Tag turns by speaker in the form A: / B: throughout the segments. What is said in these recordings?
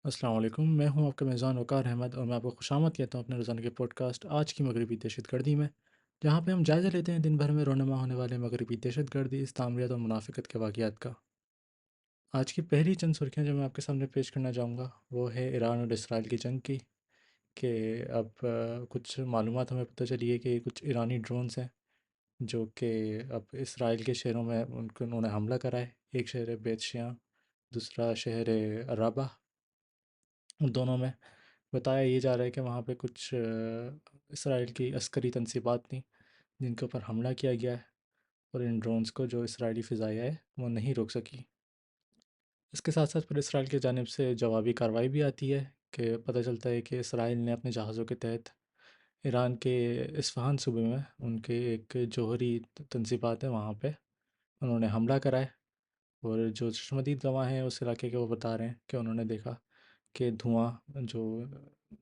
A: अस्सलाम वालेकुम। मैं हूं आपका मेज़बान वक़ार अहमद और मैं आपको खुशामद कहता हूं अपने रोज़ाना के पॉडकास्ट आज की मगरबी दहशतगर्दी में, जहां पे हम जायज़ा लेते हैं दिन भर में रोनमा होने वाले मगरबी दहशतगर्दी, इस्लामियत और मुनाफ़िक़त के वाक़यात का। आज की पहली चंद सुर्खियां जो मैं आपके सामने पेश करना चाहूँगा वो है ईरान और इसराइल की जंग की। कि अब कुछ मालूमात हमें पता चली है कि कुछ ईरानी ड्रोन्स हैं जो कि अब इसराइल के शहरों में उन्होंने हमला करा है। एक शहर है बेत शियां, दूसरा शहर है राबा। उन दोनों में बताया ये जा रहा है कि वहाँ पे कुछ इसराइल की अस्करी तनसीबात थी जिनके ऊपर हमला किया गया है और इन ड्रोन्स को जो इसराइली फ़िज़ाइया है वो नहीं रोक सकी। इसके साथ साथ फिर इसराइल की जानिब से जवाबी कार्रवाई भी आती है कि पता चलता है कि इसराइल ने अपने जहाज़ों के तहत ईरान के इस्फ़हान सूबे में उनके एक जौहरी तनसीबात है वहाँ पे उन्होंने हमला करा है। और जो चश्मदीद गवाह हैं उस इलाके के वो बता रहे हैं कि उन्होंने देखा कि धुआं जो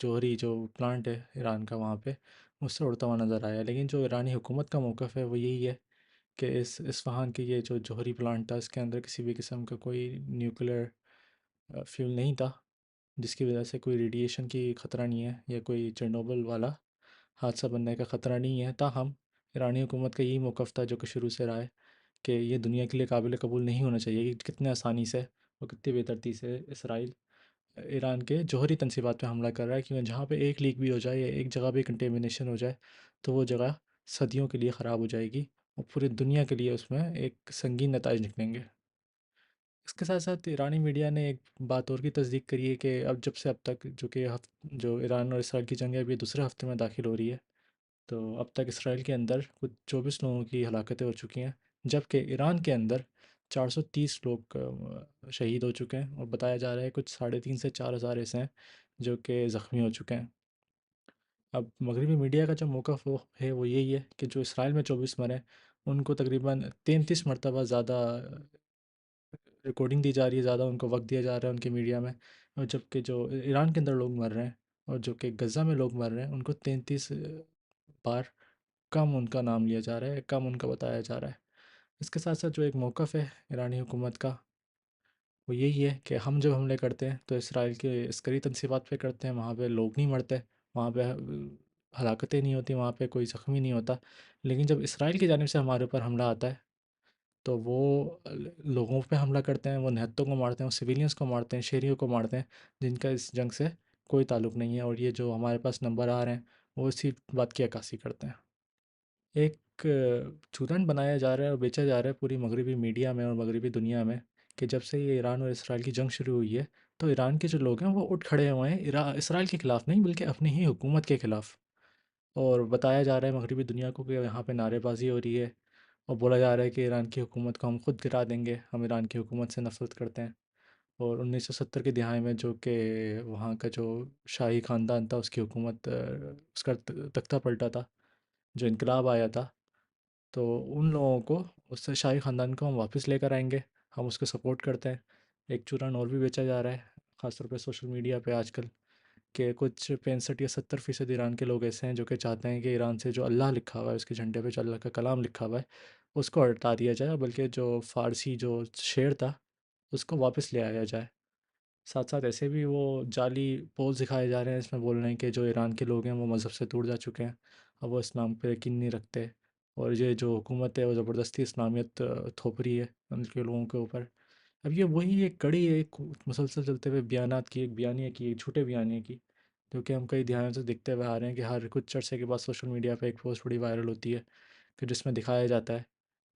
A: जौहरी जो प्लांट है ईरान का वहाँ पे उससे उड़ता हुआ नज़र आया। लेकिन जो ईरानी हुकूमत का मौक़िफ़ है वो यही है कि इस इस्फ़हान के ये जो जौहरी प्लांट था इसके अंदर किसी भी किस्म का कोई न्यूक्लियर फ्यूल नहीं था, जिसकी वजह से कोई रेडिएशन की ख़तरा नहीं है या कोई चेरनोबिल वाला हादसा बनने का ख़तरा नहीं है। ताहम ईरानी हुकूमत का यही मौक़िफ़ था जो कि शुरू से रहा है कि ये दुनिया के लिए काबिल कबूल नहीं होना चाहिए कि कितने आसानी से और कितनी बेतरतीब से इसराइल ईरान के जौहरी तनसीबात पे हमला कर रहा है। क्योंकि जहाँ पे एक लीक भी हो जाए या एक जगह भी कंटेमिनेशन हो जाए तो वो जगह सदियों के लिए ख़राब हो जाएगी और पूरी दुनिया के लिए उसमें एक संगीन नताइज निकलेंगे। इसके साथ साथ ईरानी मीडिया ने एक बात और की तस्दीक करी है कि अब जब से अब तक जो ईरान और इसराइल की जंग है अभी दूसरे हफ्ते में दाखिल हो रही है, तो अब तक इसराइल के अंदर कुछ 24 लोगों की हलाकतें हो चुकी हैं, जबकि ईरान के अंदर 430 लोग शहीद हो चुके हैं और बताया जा रहा है कुछ 3.5 से 4 हज़ार ऐसे हैं जो कि ज़ख्मी हो चुके हैं। अब मगरबी मीडिया का जो मौक़िफ़ वो है वो यही है कि जो इसराइल में 24 मरे उनको तकरीबन 33 मरतबा ज़्यादा रिकॉर्डिंग दी जा रही है, ज़्यादा उनको वक्त दिया जा रहा है उनके मीडिया में। और जबकि जो ईरान के अंदर लोग मर रहे हैं और जो कि गज़ा में लोग मर रहे हैं उनको 33 बार कम उनका नाम लिया जा रहा है, कम उनका बताया जा रहा है। इसके साथ साथ जो एक मौक़िफ़ है ईरानी हुकूमत का वो यही है कि हम जब हमले करते हैं तो इसराइल के अस्करी तनसीबात पे करते हैं, वहाँ पे लोग नहीं मरते, वहाँ पे हलाकतें नहीं होती, वहाँ पे कोई ज़ख्मी नहीं होता। लेकिन जब इसराइल की जानिब से हमारे ऊपर हमला आता है तो वो लोगों पे हमला करते हैं, वो निहत्तों को मारते हैं, वो सिविलियंस को मारते हैं, शहरियों को मारते हैं जिनका इस जंग से कोई ताल्लुक़ नहीं है। और ये जो हमारे पास नंबर आ रहे हैं वो इसी बात की अक्कासी करते हैं। एक चूरन बनाया जा रहा है और बेचा जा रहा है पूरी मगरबी मीडिया में और मगरबी दुनिया में कि जब से ये ईरान और इसराइल की जंग शुरू हुई है तो ईरान के जो लोग हैं वो उठ खड़े हुए हैं इसराइल के ख़िलाफ़ नहीं बल्कि अपनी ही हुकूमत के ख़िलाफ़। और बताया जा रहा है मगरबी दुनिया को कि यहाँ पे नारेबाज़ी हो रही है और बोला जा रहा है कि ईरान की हुकूमत को हम खुद गिरा देंगे, हम ईरान की हुकूमत से नफ़रत करते हैं। और 1970 की दिहाई में जो कि वहाँ का जो शाही ख़ानदान था उसकी हुकूमत उसका तख्ता पलटा था, जो इनकलाब आया था, तो उन लोगों को उस शाही ख़ानदान को हम वापस लेकर आएंगे, हम उसको सपोर्ट करते हैं। एक चूरन और भी बेचा जा रहा है ख़ासतौर पे सोशल मीडिया पे आजकल कि कुछ 65 या 70% ईरान के लोग ऐसे हैं जो कि चाहते हैं कि ईरान से जो अल्लाह लिखा हुआ है उसके झंडे पे जो अल्लाह का कलाम लिखा हुआ है उसको हटा दिया जाए, बल्कि जो फ़ारसी जो शेर था उसको वापस ले आया जाए। साथ साथ ऐसे भी वो जाली पोल्स दिखाए जा रहे हैं इसमें बोल रहे हैं कि जो ईरान के लोग हैं वो मज़हब से दूर जा चुके हैं, अब वो इस्लाम पे यकीन नहीं रखते और ये जो हुकूमत है वो ज़बरदस्ती इस्लामियत थोप रही है उनके लोगों के ऊपर। अब ये वही एक कड़ी है, एक मुसलसल चलते हुए बयानात की, एक बयानिया की, एक झूठे बयानिए की, जो कि हम कई दिहाइयों से देखते हुए आ रहे हैं कि हर कुछ अरसे के बाद सोशल मीडिया पे एक पोस्ट बड़ी वायरल होती है कि जिसमें दिखाया जाता है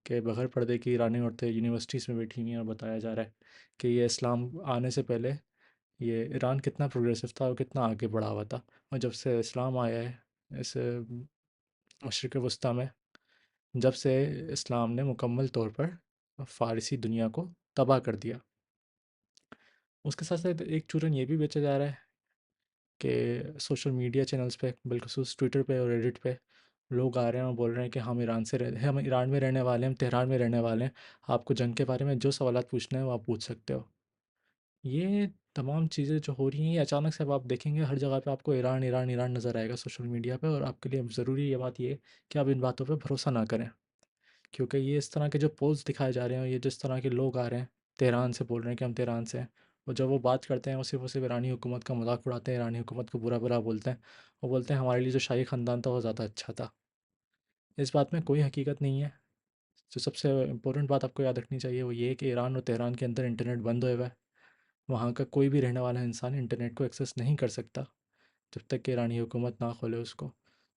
A: कि बग़ैर पर्दे की ईरानी औरतें यूनिवर्सिटीज़ में बैठी हुई हैं और बताया जा रहा है कि ये इस्लाम आने से पहले ये ईरान कितना प्रोग्रेसिव था और कितना आगे बढ़ा हुआ था, और जब से इस्लाम आया है इस मशरिक़ वस्ती में, जब से इस्लाम ने मुकम्मल तौर पर फ़ारसी दुनिया को तबाह कर दिया। उसके साथ साथ एक चूरन ये भी बेचा जा रहा है कि सोशल मीडिया चैनल्स पे बिलखुसूस ट्विटर पे और रेडिट पे लोग आ रहे हैं और बोल रहे हैं कि हम ईरान में रहने वाले हैं, हम तेहरान में रहने वाले हैं, आपको जंग के बारे में जो सवालात पूछने हैं वो आप पूछ सकते हो। ये तमाम चीज़ें जो हो रही हैं ये अचानक से अब आप देखेंगे हर जगह पे आपको ईरान ईरान ईरान नज़र आएगा सोशल मीडिया पे, और आपके लिए ज़रूरी ये बात ये है कि आप इन बातों पे भरोसा ना करें। क्योंकि ये इस तरह के जो पोस्ट दिखाए जा रहे हैं और ये जिस तरह के लोग आ रहे हैं तेहरान से बोल रहे हैं कि हम तेहरान से हैं, और जब वो बात करते हैं वो सिर्फ़ ईरानी हुकूमत का मज़ाक उड़ाते हैं, ईरानी हुकूमत को बुरा-भला बोलते हैं। वो बोलते हैं हमारे लिए जो शाही ख़ानदान था वो ज़्यादा अच्छा था। इस बात में कोई हकीकत नहीं है। जो सबसे इम्पोर्टेंट बात आपको याद रखनी चाहिए वो ये है कि ईरान और तेहरान के अंदर इंटरनेट बंद हुआ है। वहाँ का कोई भी रहने वाला इंसान इंटरनेट को एक्सेस नहीं कर सकता जब तक कि ईरानी हुकूमत ना खोले उसको।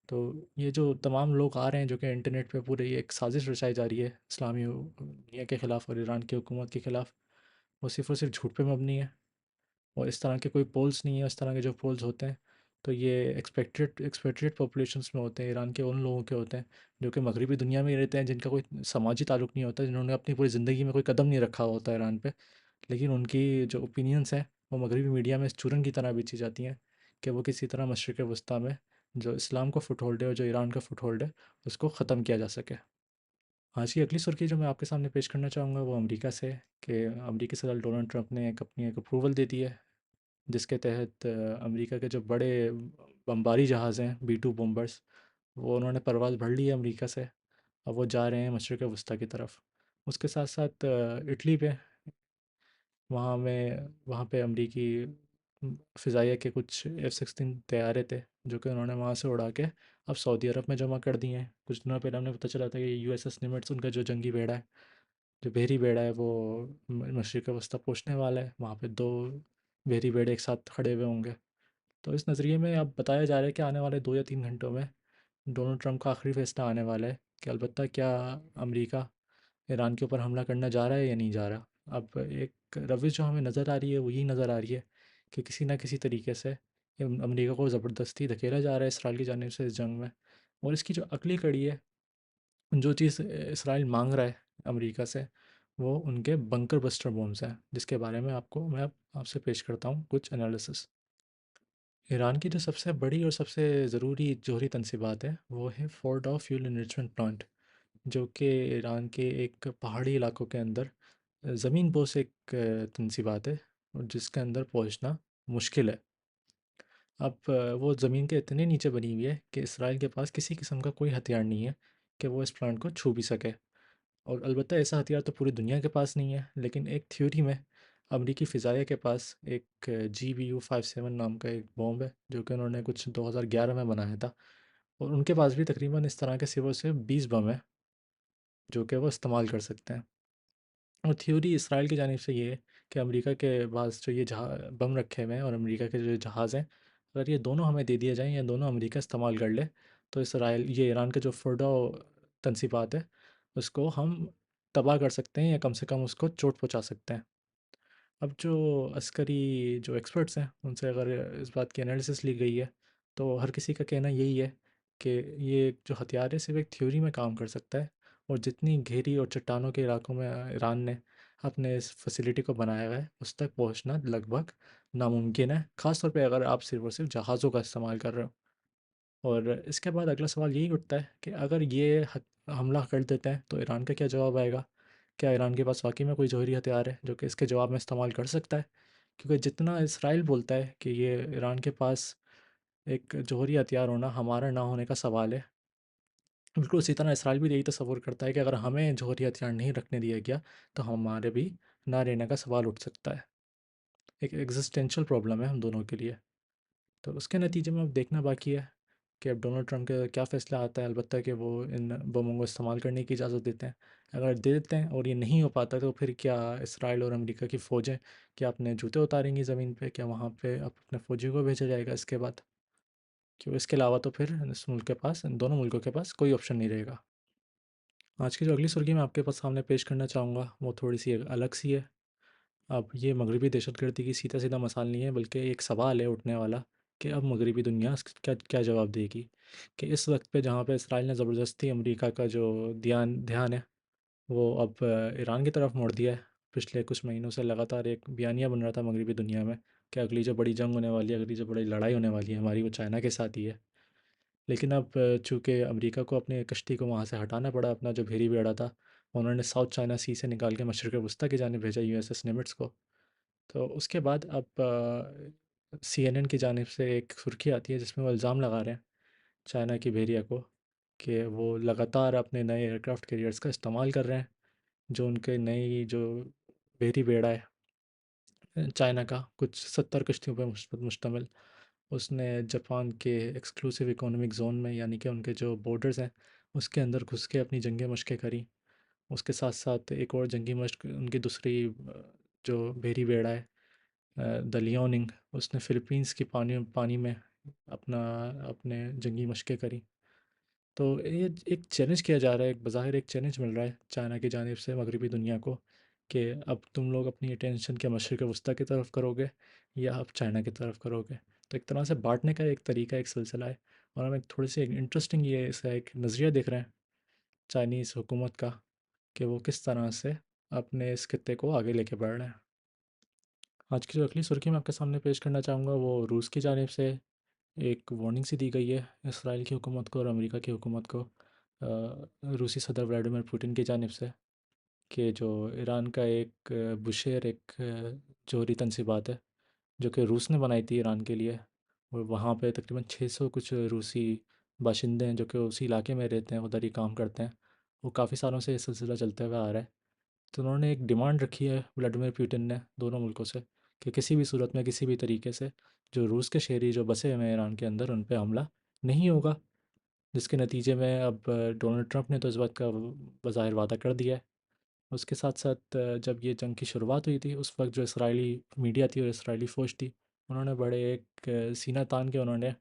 A: तो ये जो तमाम लोग आ रहे हैं जो कि इंटरनेट पे पूरे ये एक साजिश रचाई जा रही है इस्लामी दुनिया के ख़िलाफ़ और ईरान की हुकूमत के ख़िलाफ़, वो सिर्फ़ और सिर्फ झूठ पे मबनी है। और इस तरह के कोई पोल्स नहीं है। इस तरह के जो पोल्स होते हैं तो ये एक्सपेक्टेड पॉपुलेशंस में होते हैं, ईरान के उन लोगों के होते हैं जो कि मगरबी दुनिया में ही रहते हैं, जिनका कोई समाजी ताल्लुक़ नहीं होता, जिन्होंने अपनी पूरी ज़िंदगी में कोई कदम नहीं रखा होता ईरान पे। लेकिन उनकी जो ओपिनियंस हैं वो मगरबी मीडिया में चूरन की तरह बेची जाती हैं कि वो किसी तरह मशरिक़ वस्ती में जो इस्लाम का फुटहोल्ड है और जो ईरान का फुटहोल्ड है उसको ख़त्म किया जा सके। आज की अगली सुर्खी जो मैं आपके सामने पेश करना चाहूँगा वो अमेरिका से है कि अमेरिकी सदर डोनाल्ड ट्रंप ने एक अप्रूवल दे दी है जिसके तहत अमेरिका के जो बड़े बमबारी जहाज़ हैं बी 2 बॉम्बर्स, वो उन्होंने परवाज़ भर ली है अमेरिका से। अब वो जा रहे हैं मशरिक़ वस्ती की तरफ। उसके साथ साथ इटली पे वहाँ पे अमरीकी फ़िज़ाइया के कुछ F-16 तैयारे थे जो कि उन्होंने वहाँ से उड़ा के अब सऊदी अरब में जमा कर दिए हैं। कुछ दिनों पहले हमें पता चला था कि यूएसएस निमिट्ज़ उनका जो जंगी बेड़ा है, जो बहरी बेड़ा है, वो मशरिक़ वस्ती पहुँचने वाला है। वहाँ पे 2 बहरी बेड़े एक साथ खड़े हुए होंगे। तो इस नज़रिए में अब बताया जा रहा है कि आने वाले 2 या 3 घंटों में डोनाल्ड ट्रंप का आखिरी फ़ैसला आने वाला है कि अलबत्ता क्या अमेरिका ईरान के ऊपर हमला करना जा रहा है या नहीं जा रहा। अब एक रवैश जो हमें नज़र आ रही है वो यही नज़र आ रही है कि किसी न किसी तरीके से अमेरिका को ज़बरदस्ती धकेला जा रहा है इसराइल की जानिब से इस जंग में। और इसकी जो अगली कड़ी है, जो चीज़ इसराइल मांग रहा है अमेरिका से, वो उनके बंकर बस्टर बॉम्ब्स हैं, जिसके बारे में मैं आपसे पेश करता हूँ कुछ एनालिसिस। ईरान की जो सबसे बड़ी और सबसे ज़रूरी जोहरी तनसीबात है वो है फोर्डो फ्यूल एनरिचमेंट प्लांट, जो कि ईरान के एक पहाड़ी इलाकों के अंदर ज़मीन बोस एक तनसीबात है और जिसके अंदर पहुंचना मुश्किल है। अब वो ज़मीन के इतने नीचे बनी हुई है कि इसराइल के पास किसी किस्म का कोई हथियार नहीं है कि वो इस प्लांट को छू भी सके। और अलबत्ता ऐसा हथियार तो पूरी दुनिया के पास नहीं है, लेकिन एक थ्योरी में अमरीकी फ़िज़ाइया के पास एक GBU-57 नाम का एक बॉम्ब है जो कि उन्होंने कुछ 2011 में बनाया था। और उनके पास भी तकरीबन इस तरह के सिर्फ और सिर्फ 20 बम हैं जो कि वो इस्तेमाल कर सकते हैं। और थ्योरी इसराइल की जानिब से ये है कि अमेरिका के पास जो ये जहा बम रखे हुए हैं और अमेरिका के जो जहाज़ हैं, अगर ये दोनों हमें दे दिए जाएँ या दोनों अमेरिका इस्तेमाल कर ले, तो इसराइल ये ईरान के जो फ़ोर्डो तनसीबात है, उसको हम तबाह कर सकते हैं या कम से कम उसको चोट पहुँचा सकते हैं। अब जो अस्करी जो एक्सपर्ट्स हैं, उनसे अगर इस बात की एनालिसिस ली गई है, तो हर किसी का कहना यही है कि ये जो हथियार है सिर्फ़ एक थ्योरी में काम कर सकता है और जितनी घेरी और चट्टानों के इलाकों में ईरान ने अपने इस फैसिलिटी को बनाया हुआ है, उस तक पहुंचना लगभग नामुमकिन है, ख़ास तौर पे अगर आप सिर्फ़ और सिर्फ जहाज़ों का इस्तेमाल कर रहे हो। और इसके बाद अगला सवाल यही उठता है कि अगर ये हमला कर देते हैं तो ईरान का क्या जवाब आएगा? क्या ईरान के पास वाकई में कोई जौहरी हथियार है जो कि इसके जवाब में इस्तेमाल कर सकता है? क्योंकि जितना इसराइल बोलता है कि ये ईरान के पास एक जौहरी हथियार होना हमारा ना होने का सवाल है, बिल्कुल उसी तरह इसराइल भी यही तस्वुर करता है कि अगर हमें जौहरी हथियार नहीं रखने दिया गया तो हमारे भी ना रहने का सवाल उठ सकता है। एक एग्जिस्टेंशियल प्रॉब्लम है हम दोनों के लिए। तो उसके नतीजे में अब देखना बाकी है कि अब डोनाल्ड ट्रंप का क्या फ़ैसला आता है। अलबत्ता कि वो इन बमों को इस्तेमाल करने की इजाज़त देते हैं। अगर दे देते हैं और ये नहीं हो पाता तो फिर क्या इसराइल और अमेरिका की फ़ौजें क्या अपने जूते उतारेंगी ज़मीन पे? क्या वहाँ पे अब अपने फ़ौजियों को भेजा जाएगा इसके बाद? क्यों इसके अलावा तो फिर इस मुल्क के पास इन दोनों मुल्कों के पास कोई ऑप्शन नहीं रहेगा। आज की जो अगली सुर्खी मैं आपके पास सामने पेश करना चाहूँगा वो थोड़ी-सी अलग सी है। अब ये मगरबी दहशतगर्दी की सीधा-सीधा मसाल नहीं है, बल्कि एक सवाल है उठने वाला कि अब मगरबी दुनिया इसका क्या क्या जवाब देगी? कि इस वक्त पे जहाँ पे इसराइल ने ज़बरदस्ती अमेरिका का जो ध्यान ध्यान है वो अब ईरान की तरफ मोड़ दिया है। पिछले कुछ महीनों से लगातार एक बयानिया बन रहा था मगरबी दुनिया में कि अगली जो बड़ी जंग होने वाली है, अगली जो बड़ी लड़ाई होने वाली है हमारी, वो चाइना के साथ ही है। लेकिन अब चूँकि अमेरिका को अपनी कश्ती को वहाँ से हटाना पड़ा, अपना जो भेरी बेड़ा था, उन्होंने साउथ चाइना सी से निकाल के मशरिक़ वस्ती की जानिब भेजा यूएसएस निमिट्ज़ को। तो उसके बाद अब सीएनएन की जानिब से एक सुर्खी आती है जिसमें वो इल्ज़ाम लगा रहे हैं चाइना की भेरिया को कि वो लगातार अपने नए एयरक्राफ्ट कैरियर्स का इस्तेमाल कर रहे हैं, जो उनके नई जो भेरी बेड़ा है चाइना का कुछ 70 कश्तियों पे मुश्तमिल। उसने जापान के एक्सक्लूसिव इकोनॉमिक ज़ोन में, यानी कि उनके जो बॉर्डर्स हैं, उसके अंदर घुस के अपनी जंगी मशक़ें करी। उसके साथ साथ एक और जंगी मशक़ उनकी दूसरी जो बहरी बेड़ा है, द लियोनिंग, उसने फ़िलीपींस की पानी पानी में अपना अपने जंगी मशक़ें करी। तो ये एक चैलेंज किया जा रहा है, एक बज़ाहिर एक चैलेंज मिल रहा है चाइना की जानिब से मगरबी दुनिया को, कि अब तुम लोग अपनी अटेंशन क्या मशरिक़ वस्ती की तरफ करोगे या आप चाइना की तरफ करोगे। तो एक तरह से बांटने का एक तरीका, एक सिलसिला है। और हम एक थोड़ी सी इंटरेस्टिंग ये इसका एक नज़रिया देख रहे हैं चाइनीज़ हुकूमत का, कि वो किस तरह से अपने इस खित्ते को आगे लेके बढ़ रहे हैं। आज की जो अगली सुर्खी मैं आपके सामने पेश करना चाहूँगा वो रूस की जानिब से एक वार्निंग सी दी गई है इसराइल की हुकूमत को और अमेरिका की हुकूमत को, रूसी सदर व्लादिमीर पुतिन की जानिब से, कि जो ईरान का एक बुशेर एक जोहरी तनसीबात है जो कि रूस ने बनाई थी ईरान के लिए, और वहाँ पे तकरीबन 600 कुछ रूसी बाशिंदे हैं जो कि उसी इलाके में रहते हैं, उधर ही काम करते हैं। वो काफ़ी सालों से ये सिलसिला चलता हुआ आ रहा है। तो उन्होंने एक डिमांड रखी है व्लादिमीर पुतिन ने दोनों मुल्कों से, कि किसी भी सूरत में किसी भी तरीके से जो रूस के शहरी जो बसे हुए हैं ईरान के अंदर उन पे हमला नहीं होगा। जिसके नतीजे में अब डोनाल्ड ट्रंप ने तो इस बात का बज़ाहिर वादा कर दिया है। उसके साथ साथ जब ये जंग की शुरुआत हुई थी उस वक्त जो इसराइली मीडिया थी और इसराइली फ़ौज थी, उन्होंने बड़े एक सीना तान के उन्होंने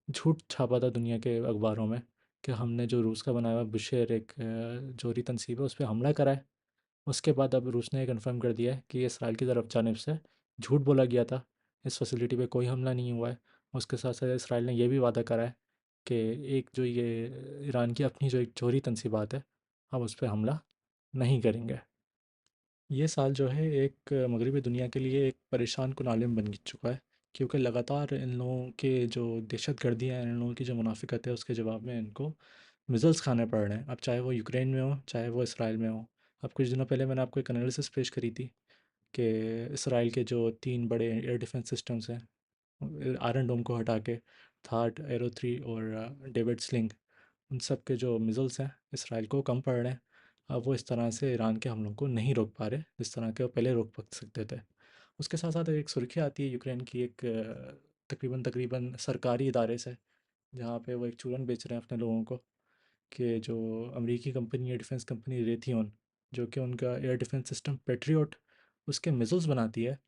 A: झूठ छापा था दुनिया के अखबारों में कि हमने जो रूस का बनाया हुआ बुशेर एक जोहरी तनसीब है उस पर हमला करा है। उसके बाद अब रूस ने कंफर्म कर दिया है कि इसराइल की तरफ जानिब से झूठ बोला गया था, इस फैसिलिटी पे कोई हमला नहीं हुआ है। उसके साथ साथ इसराइल ने यह भी वादा करा है कि एक जो ये ईरान की अपनी जो एक जोहरी तनसीबात है, हम उस पे हमला नहीं करेंगे। ये साल जो है एक मगरबी दुनिया के लिए एक परेशान कुन आलम बन चुका है, क्योंकि लगातार इन लोगों के जो दहशतगर्दी है, इन लोगों की जो मुनाफिकत है, उसके जवाब में इनको मिज़ल्स खाने पड़ रहे हैं। अब चाहे वो यूक्रेन में हो, चाहे वो इसराइल में हो। अब कुछ दिनों पहले मैंने आपको एक एनालिसिस पेश करी थी कि इसराइल के जो 3 बड़े एयर डिफेंस सिस्टम्स हैं, आयरन डोम को हटा के थाड, एरो 3 और डेविड स्लिंग, उन सब के जो मिज़ल्स हैं इसराइल को कम पड़ रहे हैं। अब वो इस तरह से ईरान के हमलों को नहीं रोक पा रहे जिस तरह के वो पहले रोक पा सकते थे। उसके साथ साथ एक सुर्खी आती है यूक्रेन की एक तकरीबन तकरीबन सरकारी इदारे से, जहाँ पे वो एक चूरन बेच रहे हैं अपने लोगों को, कि जो अमेरिकी कंपनी है डिफेंस कंपनी रेथियन, जो कि उनका एयर डिफेंस सिस्टम पेट्रियट उसके मिज़ल्स बनाती है,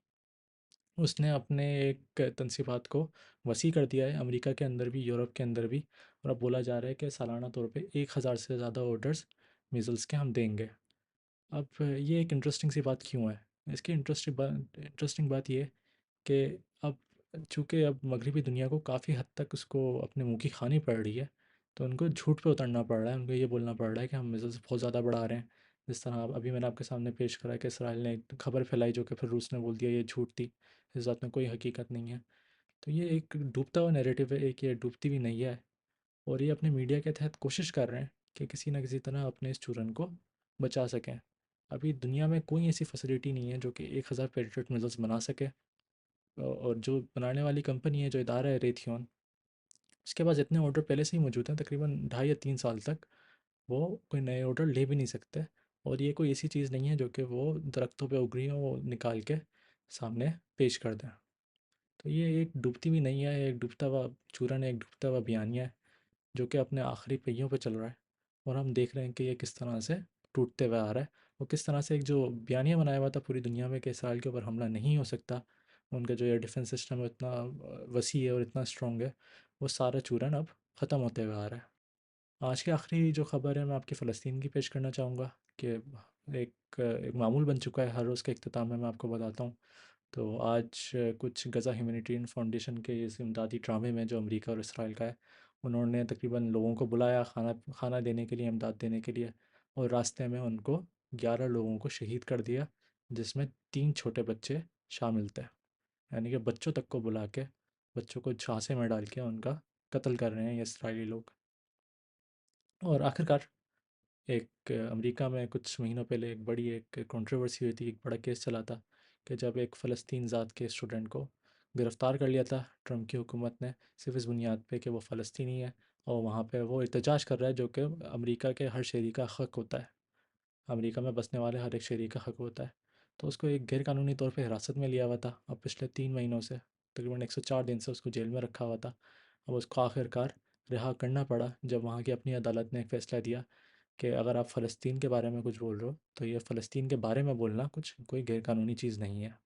A: उसने अपने एक तनसीबात को वसी कर दिया है अमेरिका के अंदर भी, यूरोप के अंदर भी। और अब बोला जा रहा है कि सालाना तौर पे 1000 से ज़्यादा ऑर्डर्स मिज़ल्स के हम देंगे। अब ये एक इंटरेस्टिंग सी बात क्यों है? इसकी इंटरेस्टिंग बात ये है कि अब चूँकि अब मगरबी दुनिया को काफ़ी हद तक उसको अपने मुँह की खानी पड़ रही है, तो उनको झूठ पे उतरना पड़ रहा है। उनको ये बोलना पड़ रहा है कि हम मिज़ाइल्स बहुत ज़्यादा बढ़ा रहे हैं। जिस तरह अभी मैंने आपके सामने पेश करा कि इसराइल ने एक खबर फैलाई जो कि फिर रूस ने बोल दिया ये झूठ थी, इस बात में कोई हकीकत नहीं है। तो ये एक डूबता हुआ नैरेटिव है, एक ये डूबती हुई नैया है, और ये अपने मीडिया के तहत कोशिश कर रहे हैं कि किसी न किसी तरह अपने इस चूरन को बचा सकें। अभी दुनिया में कोई ऐसी फैसिलिटी नहीं है जो कि 1000 पेट्रियट मिसाइल्स बना सके, और जो बनाने वाली कंपनी है, जो इदारा है रेथियन, उसके पास इतने ऑर्डर पहले से ही मौजूद हैं, तकरीबन 2.5 या 3 साल तक वो कोई नए ऑर्डर ले भी नहीं सकते। और ये कोई ऐसी चीज़ नहीं है जो कि वो दरख्तों पे उग रही हो वो निकाल के सामने पेश कर दें। तो ये एक डूबती हुई नैया है, एक डूबता हुआ चूरन है, एक डूबता हुआ बयानिया है जो कि अपने आखिरी पहियों पे चल रहा है। और हम देख रहे हैं कि ये किस तरह से टूटते हुए आ रहा है, और किस तरह से एक जो बयानिया बनाया हुआ था पूरी दुनिया में कि इसराइल के ऊपर हमला नहीं हो सकता, उनका जो एयर डिफेंस सिस्टम है इतना वसी है और इतना स्ट्रॉन्ग है, वो सारा चूरन अब ख़त्म होते हुए आ रहा है। आज की आखिरी जो ख़बर है मैं आपकी फ़लस्तीन की पेश करना चाहूँगा, कि एक मामूल बन चुका है हर रोज़ के इख्तिताम में मैं आपको बताता हूँ। तो आज कुछ गज़ा ह्यूमैनिटेरियन फाउंडेशन के इस इमदादी ड्रामे में जो अमेरिका और इसराइल का है, उन्होंने तकरीबन लोगों को बुलाया खाना खाना देने के लिए, इमदाद देने के लिए, और रास्ते में उनको 11 लोगों को शहीद कर दिया, जिसमें 3 छोटे बच्चे शामिल थे। यानी कि बच्चों तक को बुला के, बच्चों को झांसे में डाल के उनका कत्ल कर रहे हैं ये इसराइली लोग। और आखिरकार एक अमेरिका में कुछ महीनों पहले एक बड़ी एक कंट्रोवर्सी हुई थी, एक बड़ा केस चला था, कि जब एक फ़लस्तीन ज़ात के स्टूडेंट को गिरफ़्तार कर लिया था ट्रंप की हुकूमत ने, सिर्फ इस बुनियाद पे कि वो फ़लस्तीनी है और वहाँ पे वो एहतजाज कर रहा है, जो कि अमेरिका के हर शहरी का हक़ होता है। अमेरिका में बसने वाले हर एक शहरी का हक़ होता है। तो उसको एक गैरकानूनी तौर पे हिरासत में लिया हुआ था। अब पिछले 3 महीनों से तकरीबन 104 दिन से उसको जेल में रखा हुआ था। अब उसको आखिरकार रिहा करना पड़ा जब वहाँ की अपनी अदालत ने एक फ़ैसला दिया कि अगर आप फ़लस्तीन के बारे में कुछ बोल रहे हो तो ये फ़लस्तीन के बारे में बोलना कुछ कोई गैरकानूनी चीज़ नहीं है।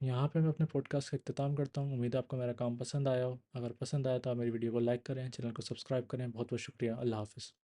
A: यहाँ पे मैं अपने पॉडकास्ट का इख्तिताम करता हूँ। उम्मीद है आपको मेरा काम पसंद आया हो। अगर पसंद आया तो आप मेरी वीडियो को लाइक करें, चैनल को सब्सक्राइब करें। बहुत बहुत शुक्रिया। अल्लाह हाफ़िज़।